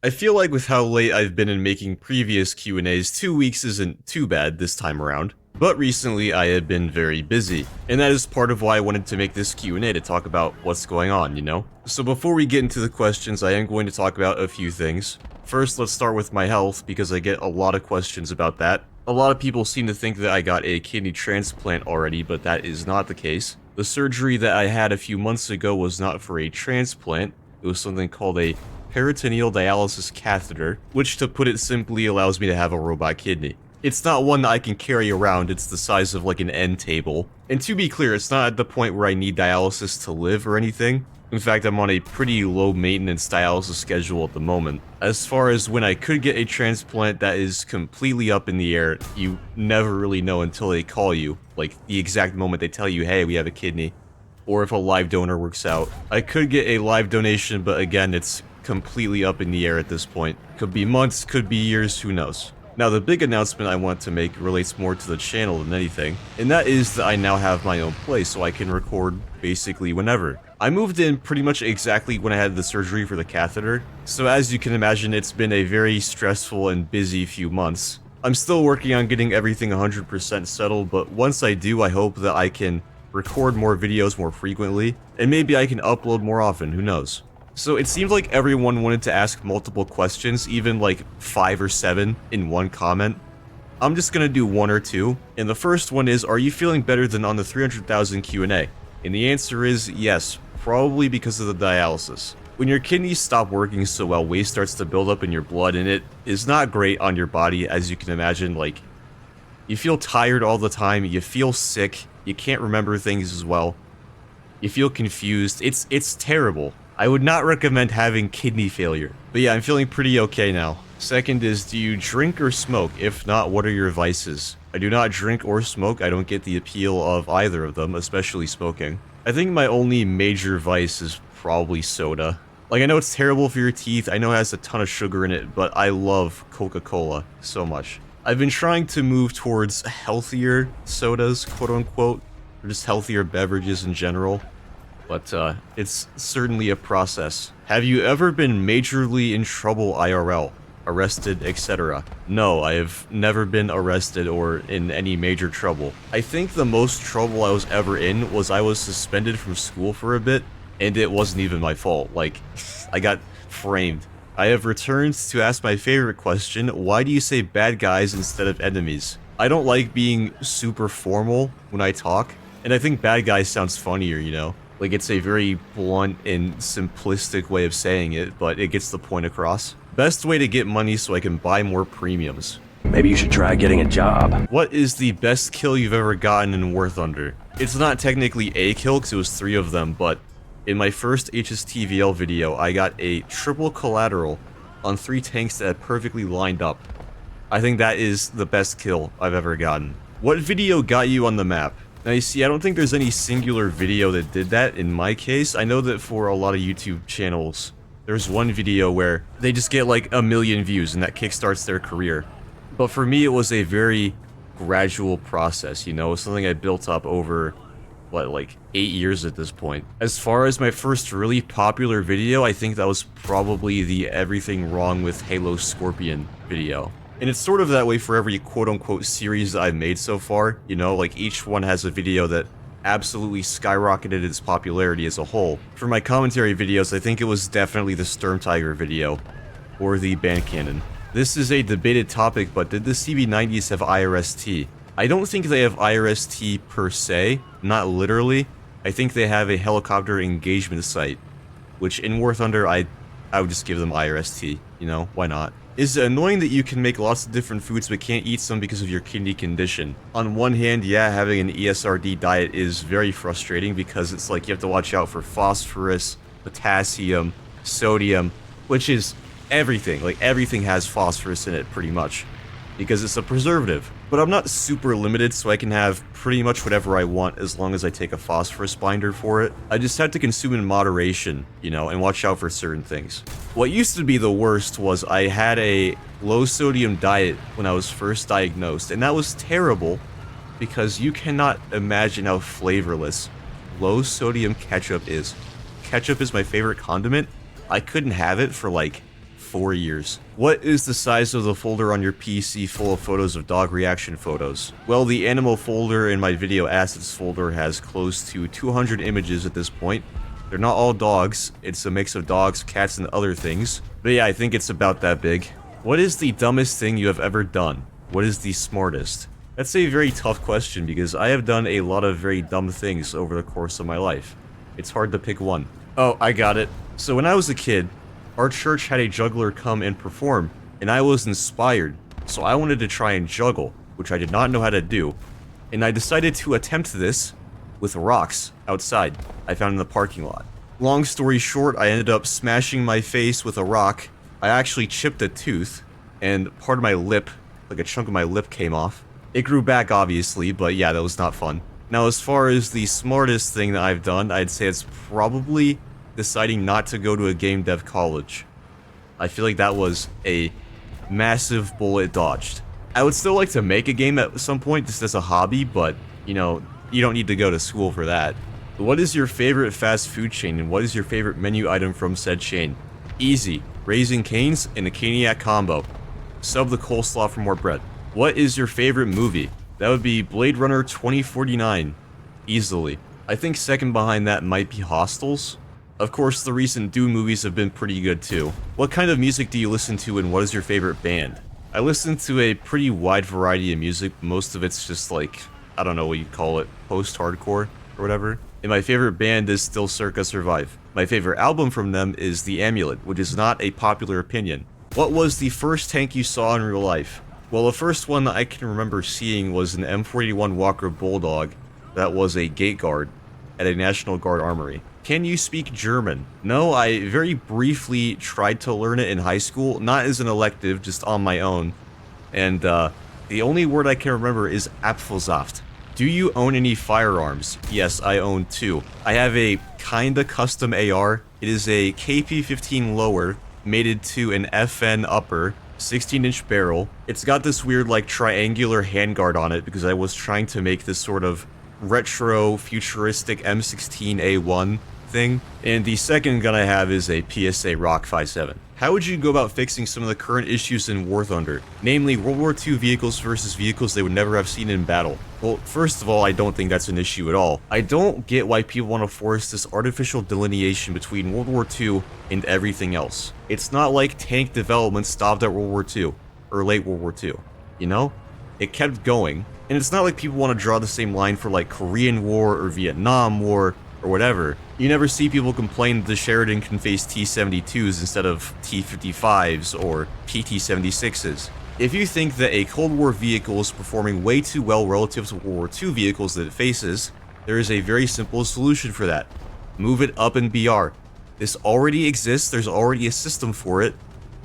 I feel like with how late I've been in making previous Q&As, 2 weeks isn't too bad this time around. But recently I had been very busy, and that is part of why I wanted to make this Q&A to talk about what's going on, you know? So before we get into the questions, I am going to talk about a few things. First, let's start with my health, because I get a lot of questions about that. A lot of people seem to think that I got a kidney transplant already, but that is not the case. The surgery that I had a few months ago was not for a transplant, it was something called a peritoneal dialysis catheter, which to put it simply allows me to have a robot kidney. It's not one that I can carry around, it's the size of like an end table. And to be clear, it's not at the point where I need dialysis to live or anything. In fact, I'm on a pretty low maintenance dialysis schedule at the moment. As far as when I could get a transplant, that is completely up in the air. You never really know until they call you, like the exact moment they tell you, hey, we have a kidney. Or if a live donor works out. I could get a live donation, but again, it's completely up in the air at this point. Could be months, could be years, who knows. Now, the big announcement I want to make relates more to the channel than anything, and that is that I now have my own place so I can record basically whenever. I moved in pretty much exactly when I had the surgery for the catheter, so as you can imagine, it's been a very stressful and busy few months. I'm still working on getting everything 100% settled, but once I do, I hope that I can record more videos more frequently, and maybe I can upload more often, who knows. So it seemed like everyone wanted to ask multiple questions, even like 5 or 7 in one comment. I'm just gonna do 1 or 2, and the first one is, are you feeling better than on the 300,000 Q&A? And the answer is yes, probably because of the dialysis. When your kidneys stop working so well, waste starts to build up in your blood, and it is not great on your body, as you can imagine. Like, you feel tired all the time, you feel sick, you can't remember things as well, you feel confused, it's terrible. I would not recommend having kidney failure. But yeah, I'm feeling pretty okay now. Second is, do you drink or smoke? If not, what are your vices? I do not drink or smoke. I don't get the appeal of either of them, especially smoking. I think my only major vice is probably soda. Like, I know it's terrible for your teeth, I know it has a ton of sugar in it, but I love Coca-Cola so much. I've been trying to move towards healthier sodas, quote-unquote, or just healthier beverages in general. But it's certainly a process. Have you ever been majorly in trouble IRL? Arrested, etc.? No, I have never been arrested or in any major trouble. I think the most trouble I was ever in was I was suspended from school for a bit, and it wasn't even my fault. Like, I got framed. I have returned to ask my favorite question, why do you say bad guys instead of enemies? I don't like being super formal when I talk, and I think bad guys sounds funnier, you know? Like, it's a very blunt and simplistic way of saying it, but it gets the point across. Best way to get money so I can buy more premiums. Maybe you should try getting a job. What is the best kill you've ever gotten in warthunder? It's not technically a kill because it was 3 of them, but in my first HSTVL video, I got a triple collateral on 3 tanks that had perfectly lined up. I think that is the best kill I've ever gotten. What video got you on the map? Now you see, I don't think there's any singular video that did that in my case. I know that for a lot of YouTube channels, there's one video where they just get like 1 million views and that kickstarts their career. But for me, it was a very gradual process, you know? It was something I built up over, what, like 8 years at this point. As far as my first really popular video, I think that was probably the Everything Wrong with Halo Scorpion video. And it's sort of that way for every quote-unquote series that I've made so far, you know, like each one has a video that absolutely skyrocketed its popularity as a whole. For my commentary videos, I think it was definitely the Sturm Tiger video, or the Band Cannon. This is a debated topic, but did the CV90s have IRST? I don't think they have IRST per se, not literally. I think they have a helicopter engagement sight, which in War Thunder, I would just give them IRST, you know, why not? Is it annoying that you can make lots of different foods but can't eat some because of your kidney condition? On one hand, yeah, having an ESRD diet is very frustrating because it's like you have to watch out for phosphorus, potassium, sodium, which is everything. Like, everything has phosphorus in it, pretty much, because it's a preservative. But I'm not super limited, so I can have pretty much whatever I want as long as I take a phosphorus binder for it. I just have to consume in moderation, you know, and watch out for certain things. What used to be the worst was I had a low sodium diet when I was first diagnosed, and that was terrible because you cannot imagine how flavorless low sodium ketchup is. Ketchup is my favorite condiment. I couldn't have it for like 4 years. What is the size of the folder on your PC full of photos of dog reaction photos? Well, the animal folder in my video assets folder has close to 200 images at this point. They're not all dogs, it's a mix of dogs, cats, and other things. But yeah, I think it's about that big. What is the dumbest thing you have ever done? What is the smartest? That's a very tough question because I have done a lot of very dumb things over the course of my life. It's hard to pick one. Oh, I got it. So when I was a kid, our church had a juggler come and perform, and I was inspired. So I wanted to try and juggle, which I did not know how to do. And I decided to attempt this with rocks outside I found in the parking lot. Long story short, I ended up smashing my face with a rock. I actually chipped a tooth, and part of my lip, like a chunk of my lip, came off. It grew back, obviously, but yeah, that was not fun. Now, as far as the smartest thing that I've done, I'd say it's probably deciding not to go to a game dev college. I feel like that was a massive bullet dodged. I would still like to make a game at some point, just as a hobby, but, you know, you don't need to go to school for that. What is your favorite fast food chain, and what is your favorite menu item from said chain? Easy. Raising Cane's and a Caniac combo. Sub the coleslaw for more bread. What is your favorite movie? That would be Blade Runner 2049. Easily. I think second behind that might be Hostels. Of course, the recent Dune movies have been pretty good too. What kind of music do you listen to, and what is your favorite band? I listen to a pretty wide variety of music. Most of it's just like, I don't know what you call it, post-hardcore or whatever. And my favorite band is still Circa Survive. My favorite album from them is The Amulet, which is not a popular opinion. What was the first tank you saw in real life? Well, the first one that I can remember seeing was an M41 Walker Bulldog that was a gate guard at a National Guard armory. Can you speak German? No, I very briefly tried to learn it in high school, not as an elective, just on my own. And the only word I can remember is Apfelsaft. Do you own any firearms? Yes, I own 2. I have a kinda custom AR. It is a KP-15 lower, mated to an FN upper, 16-inch barrel. It's got this weird, like, triangular handguard on it because I was trying to make this sort of retro, futuristic M16A1 thing. And the second gun I have is a PSA Rock 5.7. How would you go about fixing some of the current issues in War Thunder? Namely, World War II vehicles versus vehicles they would never have seen in battle. Well, first of all, I don't think that's an issue at all. I don't get why people want to force this artificial delineation between World War II and everything else. It's not like tank development stopped at World War II, or late World War II, you know? It kept going, and it's not like people want to draw the same line for like Korean War or Vietnam War or whatever. You never see people complain that the Sheridan can face T-72s instead of T-55s or PT-76s. If you think that a Cold War vehicle is performing way too well relative to World War II vehicles that it faces, there is a very simple solution for that. Move it up in BR. This already exists, there's already a system for it.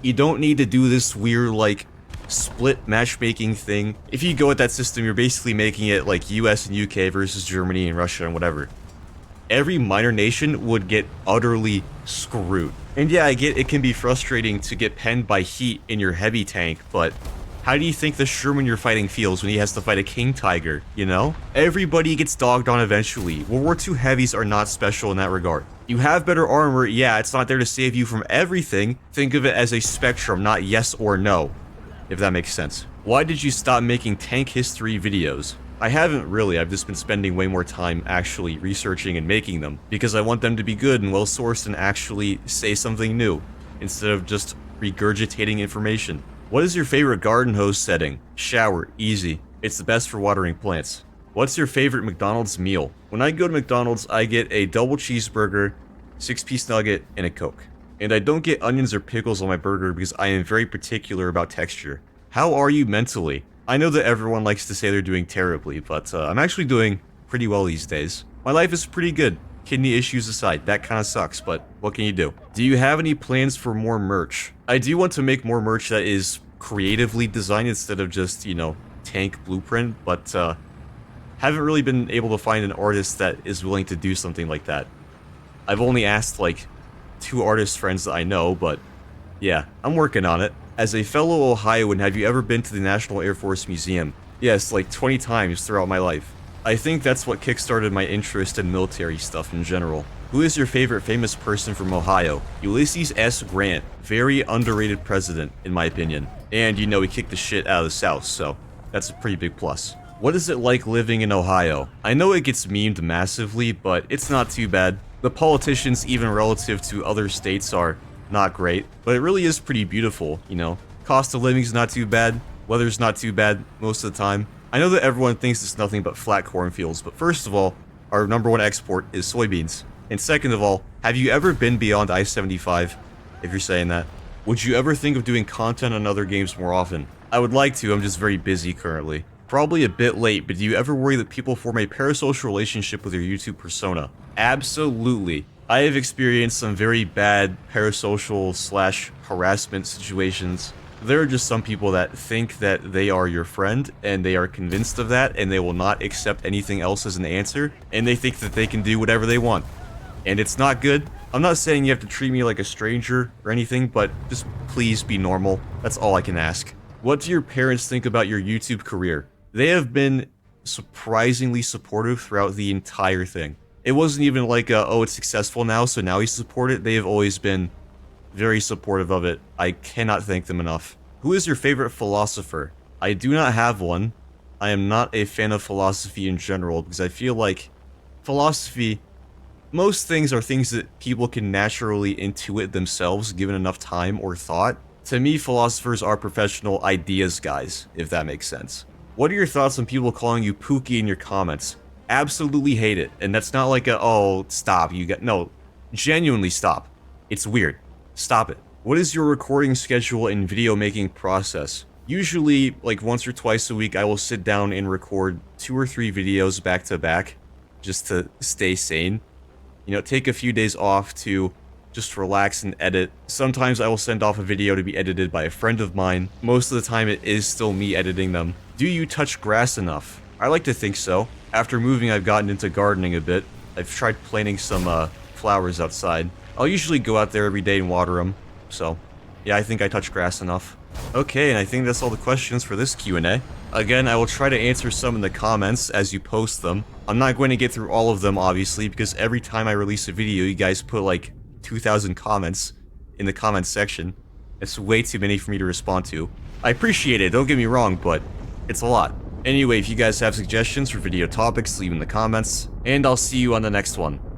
You don't need to do this weird, like, split matchmaking thing. If you go with that system, you're basically making it like US and UK versus Germany and Russia and whatever. Every minor nation would get utterly screwed. And yeah, I get it can be frustrating to get penned by heat in your heavy tank, but how do you think the Sherman you're fighting feels when he has to fight a King Tiger, you know? Everybody gets dogged on eventually. World War II heavies are not special in that regard. You have better armor, yeah, it's not there to save you from everything. Think of it as a spectrum, not yes or no, if that makes sense. Why did you stop making tank history videos? I haven't really, I've just been spending way more time actually researching and making them, because I want them to be good and well sourced and actually say something new, instead of just regurgitating information. What is your favorite garden hose setting? Shower, easy. It's the best for watering plants. What's your favorite McDonald's meal? When I go to McDonald's, I get a double cheeseburger, 6-piece nugget, and a Coke. And I don't get onions or pickles on my burger because I am very particular about texture. How are you mentally? I know that everyone likes to say they're doing terribly, but I'm actually doing pretty well these days. My life is pretty good. Kidney issues aside, that kinda sucks, but what can you do? Do you have any plans for more merch? I do want to make more merch that is creatively designed instead of just, you know, tank blueprint, but haven't really been able to find an artist that is willing to do something like that. I've only asked like 2 artist friends that I know, but yeah, I'm working on it. As a fellow Ohioan, have you ever been to the National Air Force Museum? Yes, like 20 times throughout my life. I think that's what kickstarted my interest in military stuff in general. Who is your favorite famous person from Ohio? Ulysses S Grant. Very underrated president, in my opinion. And you know, he kicked the shit out of the South, so that's a pretty big plus. What is it like living in Ohio? I know it gets memed massively, but it's not too bad. The politicians, even relative to other states, are not great, but it really is pretty beautiful, you know. Cost of living's not too bad, weather's not too bad most of the time. I know that everyone thinks it's nothing but flat cornfields, but first of all, our #1 export is soybeans. And second of all, have you ever been beyond I-75? If you're saying that. Would you ever think of doing content on other games more often? I would like to, I'm just very busy currently. Probably a bit late, but do you ever worry that people form a parasocial relationship with your YouTube persona? Absolutely. I have experienced some very bad parasocial / harassment situations. There are just some people that think that they are your friend, and they are convinced of that, and they will not accept anything else as an answer, and they think that they can do whatever they want. And it's not good. I'm not saying you have to treat me like a stranger or anything, but just please be normal. That's all I can ask. What do your parents think about your YouTube career? They have been surprisingly supportive throughout the entire thing. It wasn't even like, oh, it's successful now, so now we support it. They have always been very supportive of it. I cannot thank them enough. Who is your favorite philosopher? I do not have one. I am not a fan of philosophy in general, because I feel like philosophy, most things are things that people can naturally intuit themselves given enough time or thought. To me, philosophers are professional ideas guys, if that makes sense. What are your thoughts on people calling you pooky in your comments? Absolutely hate it, and that's not like a, oh, stop, no, genuinely stop. It's weird. Stop it. What is your recording schedule and video making process? Usually, like once or twice a week, I will sit down and record 2 or 3 videos back to back, just to stay sane. You know, take a few days off to just relax and edit. Sometimes I will send off a video to be edited by a friend of mine. Most of the time it is still me editing them. Do you touch grass enough? I like to think so. After moving, I've gotten into gardening a bit. I've tried planting some flowers outside. I'll usually go out there every day and water them. So, yeah, I think I touch grass enough. Okay, and I think that's all the questions for this Q&A. Again, I will try to answer some in the comments as you post them. I'm not going to get through all of them, obviously, because every time I release a video, you guys put like 2,000 comments in the comments section. It's way too many for me to respond to. I appreciate it, don't get me wrong, but it's a lot. Anyway, if you guys have suggestions for video topics, leave in the comments, and I'll see you on the next one.